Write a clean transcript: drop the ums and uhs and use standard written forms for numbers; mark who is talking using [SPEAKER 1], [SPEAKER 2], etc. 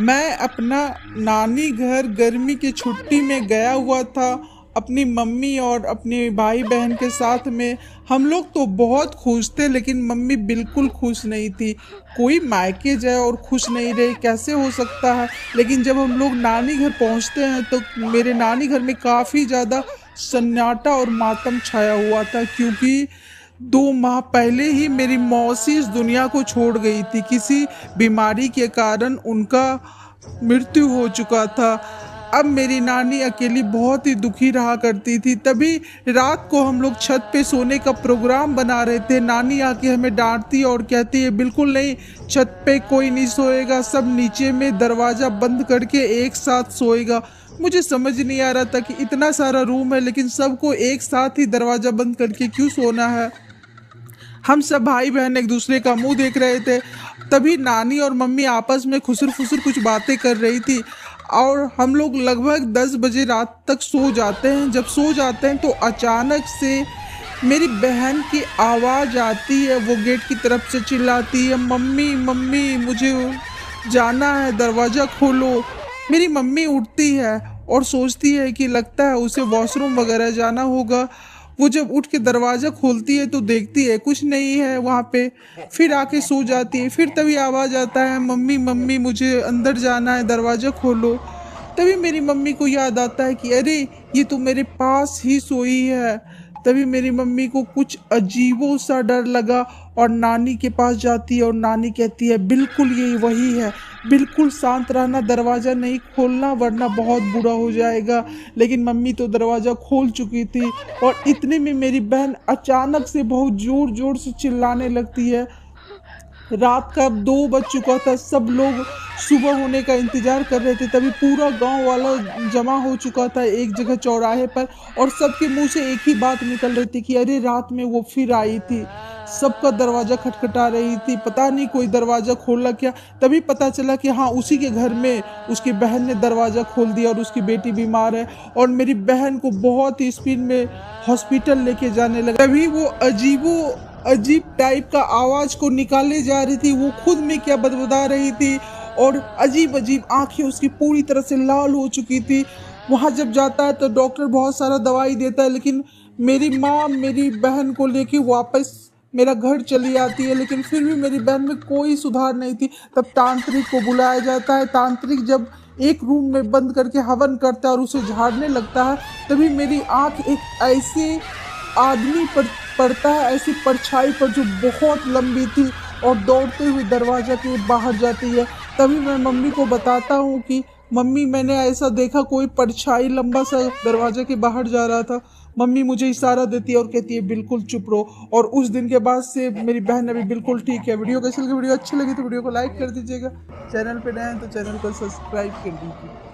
[SPEAKER 1] मैं अपना नानी घर गर्मी की छुट्टी में गया हुआ था अपनी मम्मी और अपने भाई बहन के साथ में। हम लोग तो बहुत खुश थे लेकिन मम्मी बिल्कुल खुश नहीं थी। कोई मायके जाए और खुश नहीं रहे कैसे हो सकता है। लेकिन जब हम लोग नानी घर पहुंचते हैं तो मेरे नानी घर में काफ़ी ज़्यादा सन्नाटा और मातम छाया हुआ था, क्योंकि 2 माह पहले ही मेरी मौसी इस दुनिया को छोड़ गई थी। किसी बीमारी के कारण उनका मृत्यु हो चुका था। अब मेरी नानी अकेली बहुत ही दुखी रहा करती थी। तभी रात को हम लोग छत पे सोने का प्रोग्राम बना रहे थे। नानी आके हमें डांटती और कहती है बिल्कुल नहीं, छत पे कोई नहीं सोएगा, सब नीचे में दरवाज़ा बंद करके एक साथ सोएगा। मुझे समझ नहीं आ रहा था कि इतना सारा रूम है लेकिन सबको एक साथ ही दरवाज़ा बंद करके क्यों सोना है। हम सब भाई बहन एक दूसरे का मुंह देख रहे थे। तभी नानी और मम्मी आपस में खुसर फुसर कुछ बातें कर रही थी और हम लोग लगभग 10 बजे रात तक सो जाते हैं। जब सो जाते हैं तो अचानक से मेरी बहन की आवाज़ आती है। वो गेट की तरफ से चिल्लाती है, मम्मी मम्मी मुझे जाना है, दरवाज़ा खोलो। मेरी मम्मी उठती है और सोचती है कि लगता है उसे वॉशरूम वगैरह जाना होगा। वो जब उठ के दरवाज़ा खोलती है तो देखती है कुछ नहीं है वहाँ पे। फिर आके सो जाती है। फिर तभी आवाज़ आता है, मम्मी मम्मी मुझे अंदर जाना है, दरवाज़ा खोलो। तभी मेरी मम्मी को याद आता है कि अरे ये तो मेरे पास ही सोई है। तभी मेरी मम्मी को कुछ अजीबो सा डर लगा और नानी के पास जाती है और नानी कहती है बिल्कुल यही वही है, बिल्कुल शांत रहना, दरवाज़ा नहीं खोलना वरना बहुत बुरा हो जाएगा। लेकिन मम्मी तो दरवाज़ा खोल चुकी थी और इतने में मेरी बहन अचानक से बहुत ज़ोर ज़ोर से चिल्लाने लगती है। रात का 2 बज चुका था। सब लोग सुबह होने का इंतज़ार कर रहे थे। तभी पूरा गाँव वाला जमा हो चुका था एक जगह चौराहे पर और सबके मुँह से एक ही बात निकल रही थी कि अरे रात में वो फिर आई थी। सबका दरवाज़ा खटखटा रही थी, पता नहीं कोई दरवाज़ा खोला क्या। तभी पता चला कि हाँ, उसी के घर में उसकी बहन ने दरवाज़ा खोल दिया और उसकी बेटी बीमार है और मेरी बहन को बहुत ही स्पीड में हॉस्पिटल लेके जाने लगा। तभी वो अजीब टाइप का आवाज को निकाले जा रही थी। वो खुद में क्या बदबदा रही थी और अजीब अजीब आंखें उसकी पूरी तरह से लाल हो चुकी थी। वहां जब जाता है तो डॉक्टर बहुत सारा दवाई देता है लेकिन मेरी माँ मेरी बहन को लेके वापस मेरा घर चली आती है। लेकिन फिर भी मेरी बहन में कोई सुधार नहीं थी। तब तांत्रिक को बुलाया जाता है। तांत्रिक जब एक रूम में बंद करके हवन करता है और उसे झाड़ने लगता है, तभी मेरी आंख एक ऐसे आदमी पर पड़ता है, ऐसी परछाई पर जो बहुत लंबी थी और दौड़ते हुए दरवाजा के बाहर जाती है। तभी मैं मम्मी को बताता हूँ कि मम्मी मैंने ऐसा देखा, कोई परछाई लंबा सा दरवाजे के बाहर जा रहा था। मम्मी मुझे इशारा देती है और कहती है बिल्कुल चुप रहो। और उस दिन के बाद से मेरी बहन अभी बिल्कुल ठीक है। वीडियो कैसी लगी? वीडियो अच्छी लगी तो वीडियो को लाइक कर दीजिएगा। चैनल पे नए हैं तो चैनल को सब्सक्राइब कर दीजिए।